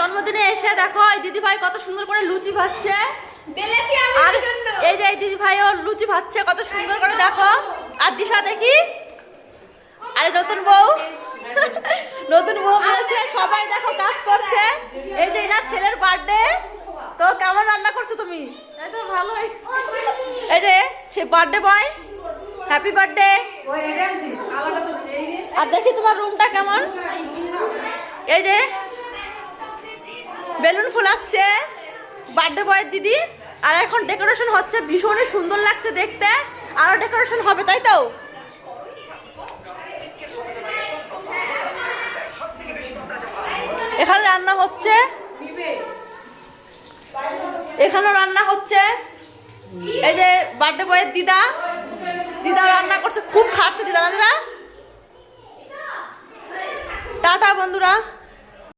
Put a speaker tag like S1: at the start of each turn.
S1: জন্মদিনে এসে দেখো এই দিদি ভাই কত সুন্দর করে লুচি ভাজছে। আর এই যে এই দিদি ভাইও লুচি ভাজছে কত সুন্দর করে দেখো। আর দিশা দেখি, আরে নতুন বউ নতুন বউ বলছে সবাই দেখো কাজ করছে। এই যে এনার ছেলের বার্থডে, তো কেমন রান্না করছো তুমি? ভালোই। এই যে বার্থডে বয়, হ্যাপি বার্থডে। আর দেখি তোমার রুমটা কেমন। এই যে বেলুন ফোলাচ্ছে বার্থডে বয়ের দিদি। আর এখন ডেকোরেশন হচ্ছে, ভীষণই সুন্দর লাগছে দেখতে। আরো ডেকোরেশন হবে, তাই তো? এখানে রান্না হচ্ছে, এখানেও রান্না হচ্ছে। এই যে বার্থডে বয়ের দিদা রান্না করছে, খুব খাচ্ছে দিদা না দিদা। টাটা বন্ধুরা।